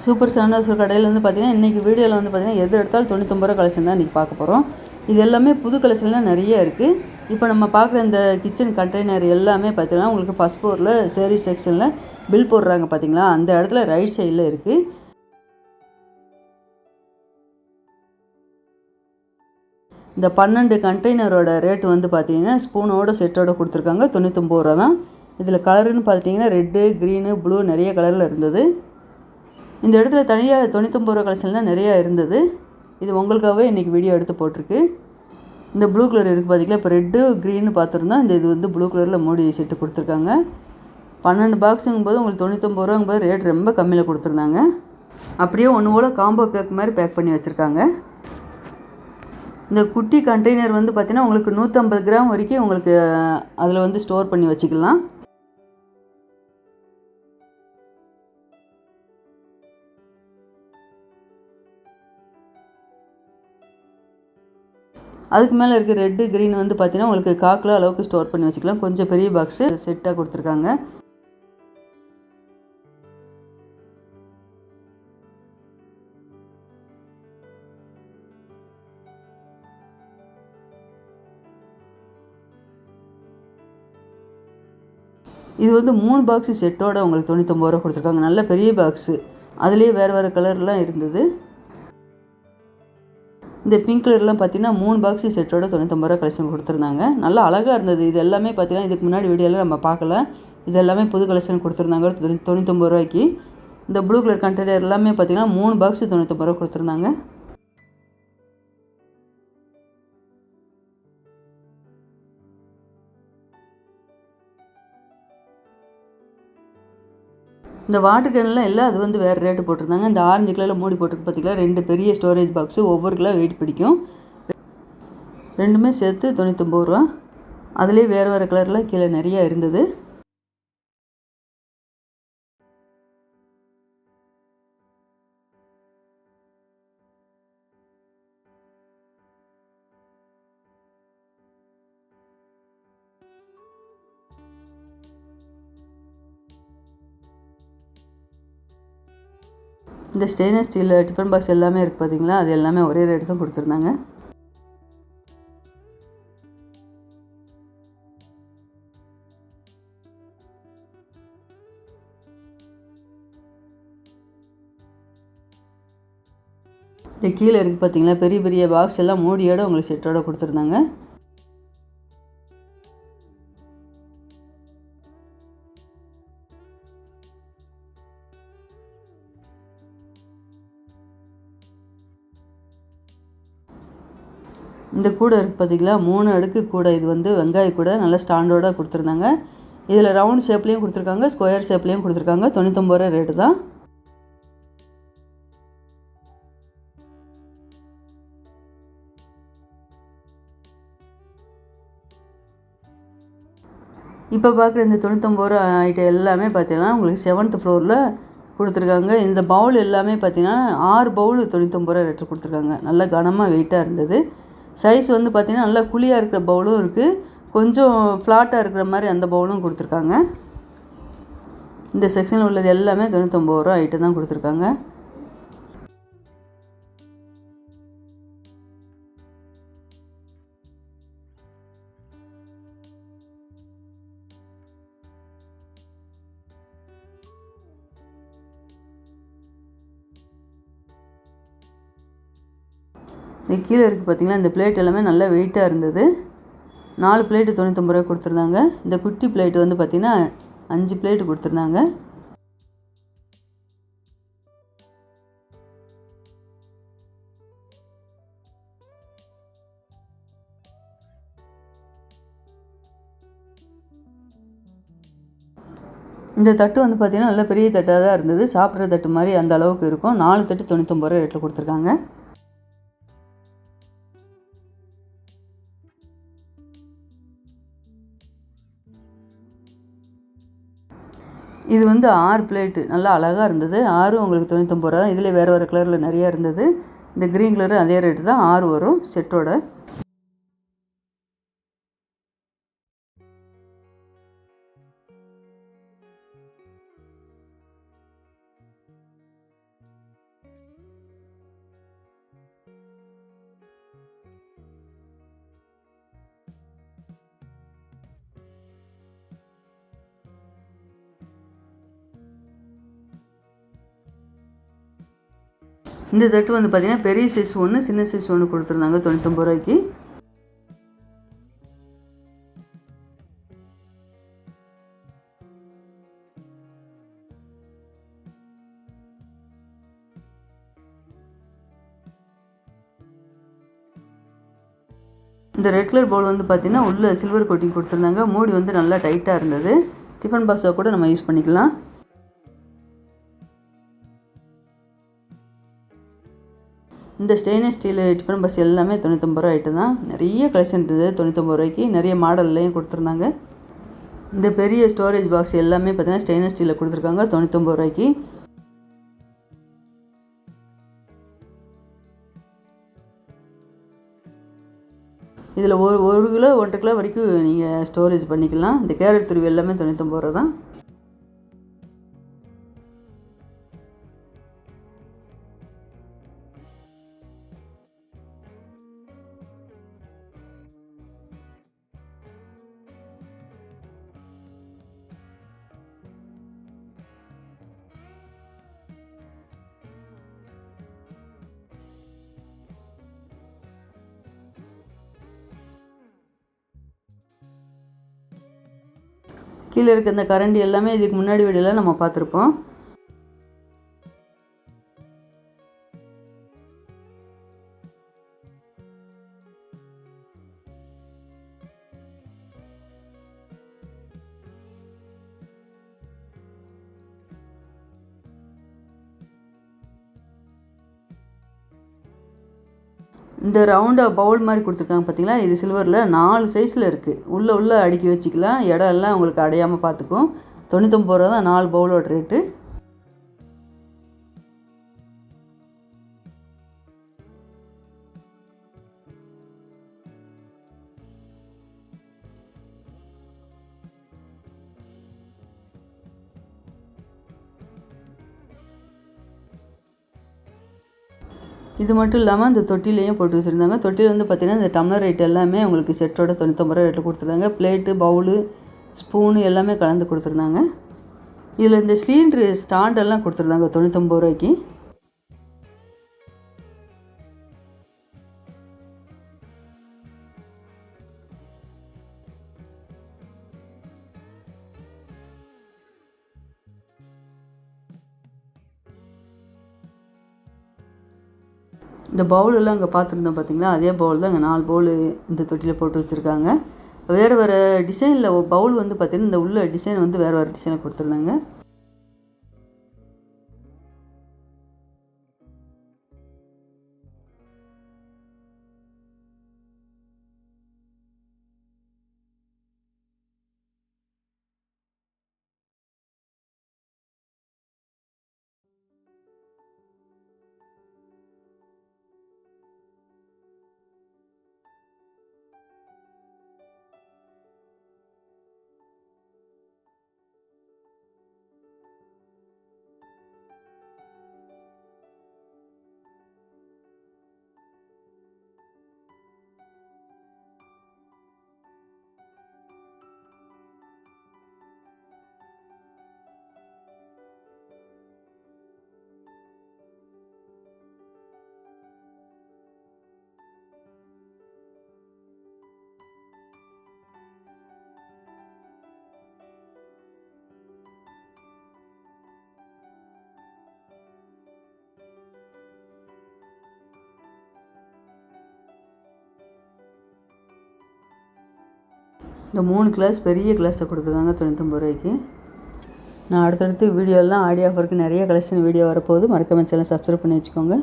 Super Sanders கடையில் வந்து பார்த்திங்கன்னா இன்றைக்கி வீடியோவில் வந்து பார்த்திங்கன்னா எது எடுத்தாலும் 99 ரூபா கலெக்ஷன் தான் இன்றைக்கி பார்க்க போகிறோம். இது எல்லாமே புது கலெக்ஷன்லாம் நிறைய இருக்குது. இப்போ நம்ம பார்க்குற இந்த கிச்சன் கண்டெய்னர் எல்லாமே பார்த்திங்கன்னா உங்களுக்கு ஃபஸ்ட் ஃப்ளோரில் சேரீ செக்ஷனில் பில் போடுறாங்க பார்த்திங்களா, அந்த இடத்துல ரைட் சைடில் இருக்குது. இந்த 12 கண்டெய்னரோட ரேட்டு வந்து பார்த்திங்கன்னா ஸ்பூனோட செட்டோட கொடுத்துருக்காங்க. 99 ரூபா தான். இதில் கலருன்னு பார்த்திங்கன்னா ரெட்டு, க்ரீனு, ப்ளூ நிறைய கலரில் இருந்தது. இந்த இடத்துல தனியாக 99 ரூபா கலெக்ஷன்லாம் நிறையா இருந்தது. இது உங்களுக்காகவே இன்றைக்கி வீடியோ எடுத்து போட்டிருக்கு. இந்த ப்ளூ கலர் இருக்குது பார்த்திங்களா, இப்போ ரெட்டு க்ரீனு பார்த்துருந்தோம். இது வந்து ப்ளூ கலரில் மூடி செட்டு கொடுத்துருக்காங்க. 12 பாக்ஸுங்கும் போது உங்களுக்கு 99 ரூபாங்கும்போது ரேட் ரொம்ப கம்மியில் கொடுத்துருந்தாங்க. அப்படியே ஒன்று போல் காம்போ பேக் மாதிரி பேக் பண்ணி வச்சுருக்காங்க. இந்த குட்டி கண்டெய்னர் வந்து பார்த்திங்கன்னா உங்களுக்கு 150 கிராம் வரைக்கும் உங்களுக்கு அதில் வந்து ஸ்டோர் பண்ணி வச்சுக்கலாம். அதுக்கு மேலே இருக்க ரெட்டு க்ரீன் வந்து பார்த்திங்கன்னா உங்களுக்கு 1/4 கிலோ அளவுக்கு ஸ்டோர் பண்ணி வச்சுக்கலாம். கொஞ்சம் பெரிய பாக்ஸு செட்டாக கொடுத்துருக்காங்க. இது வந்து 3 பாக்ஸு செட்டோட உங்களுக்கு 99 ரூபா கொடுத்துருக்காங்க. நல்ல பெரிய பாக்ஸு, அதுலேயே வேறு கலர்லாம் இருந்தது. இந்த பிங்க் கலர்லாம் பார்த்திங்கன்னா 3 பாக்ஸு செட்டோட 99 ரூபா கலெக்ஷன் கொடுத்துருந்தாங்க. நல்லா அழகாக இருந்தது. இது எல்லாமே பார்த்திங்கன்னா இதுக்கு முன்னாடி வீடியோவில் நம்ம பார்க்கல. இது எல்லாமே புது கலெக்ஷன் கொடுத்துருந்தாங்க 99 ரூபாய்க்கு. இந்த ப்ளூ கலர் கண்டெய்னர் எல்லாமே பார்த்திங்கன்னா 3 பாக்ஸு 99 ரூபா கொடுத்துருந்தாங்க. இந்த வாட்டர் கேன்லாம் இல்லை, அது வந்து வேறு ரேட்டு போட்டிருந்தாங்க. இந்த ஆரஞ்சு கலரில் மூடி போட்டுருக்கு பார்த்திங்களா, 2 பெரிய ஸ்டோரேஜ் பாக்ஸு, ஒவ்வொரு கிலோ வெயிட் பிடிக்கும். ரெண்டுமே சேர்த்து 99 ரூபா. அதுலேயே வேறு கலர்லாம் கீழே நிறையா இருந்தது. இந்த ஸ்டெயின்லெஸ் ஸ்டீல் டிஃபன் பாக்ஸ் எல்லாமே இருக்குது பார்த்திங்களா, அது எல்லாமே ஒரே ரேட்டு தான் கொடுத்துருந்தாங்க. இது கீழே இருக்குது பார்த்திங்களா, பெரிய பெரிய பாக்ஸ் எல்லாம் மூடியோடு உங்களுக்கு செட்டோடு கொடுத்துருந்தாங்க. இந்த கூடை இருக்குது பார்த்திங்களா, 3 அடுக்கு கூடை. இது வந்து வெங்காய கூடை, நல்லா ஸ்டாண்டோட கொடுத்துருந்தாங்க. இதில் ரவுண்ட் ஷேப்லேயும் கொடுத்துருக்காங்க, ஸ்கொயர் ஷேப்லேயும் கொடுத்துருக்காங்க. 99 ரூபா ரேட்டு தான். இப்போ பார்க்குற இந்த 99 ரூபா ஐட்டம் எல்லாமே பார்த்திங்கன்னா உங்களுக்கு 7th ஃப்ளோரில் கொடுத்துருக்காங்க. இந்த பவுல் எல்லாமே பார்த்திங்கன்னா 6 பவுல் 99 ரூபா ரேட்டு கொடுத்துருக்காங்க. நல்லா கனமாக வெயிட்டாக இருந்தது. சைஸ் வந்து பார்த்திங்கன்னா நல்லா குழியாக இருக்கிற பவுலும் இருக்குது, கொஞ்சம் ஃப்ளாட்டாக இருக்கிற மாதிரி அந்த பவுலும் கொடுத்துருக்காங்க. இந்த செக்ஷனில் உள்ளது எல்லாமே 99 ரூபா ஐட்டம் தான் கொடுத்துருக்காங்க. இது கீழே இருக்குது பார்த்திங்களா, இந்த பிளேட் எல்லாமே நல்லா வெயிட்டாக இருந்தது. 4 பிளேட்டு 99 ரூபா கொடுத்துருந்தாங்க. இந்த குட்டி பிளேட்டு வந்து பார்த்திங்கன்னா 5 பிளேட்டு கொடுத்துருந்தாங்க. இந்த தட்டு வந்து பார்த்திங்கன்னா நல்ல பெரிய தட்டாக தான் இருந்தது. சாப்பிட்ற தட்டு மாதிரி அந்த அளவுக்கு இருக்கும். 4 தட்டு 99 ரூபா ரேட்டில் கொடுத்துருக்காங்க. இது வந்து 6 பிளேட்டு நல்லா அழகாக இருந்தது. 6 உங்களுக்கு 99 ரூபா. இதில் வேறு கலரில் நிறையா இருந்தது. இந்த க்ரீன் கலரு அதே ரேட்டு தான். 6 வரும் செட்டோட. இந்த தட்டு வந்து பார்த்திங்கன்னா பெரிய சைஸ் ஒன்று, சின்ன சைஸ் ஒன்று கொடுத்துருந்தாங்க 99 ரூபாய்க்கு. இந்த ரெட் கலர் பவுல் வந்து பார்த்திங்கன்னா உள்ள சில்வர் கோட்டிங் கொடுத்துருந்தாங்க. மூடி வந்து நல்லா டைட்டாக இருந்தது. டிஃபன் பாக்ஸாக கூட நம்ம யூஸ் பண்ணிக்கலாம். இந்த ஸ்டெயின்லெஸ் ஸ்டீல் டிஃபன் பாக்ஸ் எல்லாமே 99 ரூபா ஐட்டம் தான். நிறைய கலெக்ஷன் இருந்தது 99 ரூபாய்க்கு. நிறைய மாடல்லையும் கொடுத்துருந்தாங்க. இந்த பெரிய ஸ்டோரேஜ் பாக்ஸ் எல்லாமே பார்த்திங்கன்னா ஸ்டெயின்லெஸ் ஸ்டீலில் கொடுத்துருக்காங்க 99 ரூபாய்க்கு. இதில் ஒரு கிலோ 1.5 கிலோ வரைக்கும் நீங்கள் ஸ்டோரேஜ் பண்ணிக்கலாம். இந்த கேரட் துருவி எல்லாமே 99 ரூபா தான். கீழே இருக்க இந்த கரண்டி எல்லாமே இதுக்கு முன்னாடி வீடியோவில் நம்ம பார்த்துருப்போம். இந்த ரவுண்டாக பவுல் மாதிரி கொடுத்துருக்காங்க பார்த்தீங்களா, இது சில்வரில் 4 சைஸில் இருக்குது. உள்ளே அடுக்கி வச்சுக்கலாம். இடம் எல்லாம் உங்களுக்கு அடையாமல் பார்த்துக்கும். 99 ரூபா தான் 4 பவுலோட ரேட்டு. இது மட்டும் இல்லாமல் இந்த தொட்டிலையும் போட்டு வச்சுருந்தாங்க. தொட்டியில் வந்து பார்த்திங்கன்னா இந்த டம்ளர் ரேட் எல்லாமே உங்களுக்கு செட்டோட 99 ரூபா ரேட்டில் கொடுத்துருந்தாங்க. பிளேட்டு, பவுலு, ஸ்பூனு எல்லாமே கலந்து கொடுத்துருந்தாங்க. இதில் இந்த சிலிண்ட்ரு ஸ்டாண்டெல்லாம் கொடுத்துருந்தாங்க 99 ரூபாய்க்கு. இந்த பவுலெல்லாம் அங்கே பார்த்துருந்தோம் பார்த்திங்களா, அதே பவுல் தான் அங்கே 4 பவுல் இந்த தொட்டியில் போட்டு வச்சுருக்காங்க. வேறு வேறு டிசைனில் பவுல் வந்து பார்த்திங்கன்னா இந்த உள்ள டிசைன் வந்து வேறு வேறு டிசைனில் கொடுத்துருந்தாங்க. இந்த 3 கிளாஸ் பெரிய கிளாஸை கொடுத்துருக்காங்க 99 ரூபாய்க்கு. நான் அடுத்தடுத்து வீடியோலாம் ஆடியோ ஆஃபருக்கு நிறைய கலெக்ஷன் வீடியோ வரப்போகுது. மறக்காம சேனல் சப்ஸ்கிரைப் பண்ணி வச்சுக்கோங்க.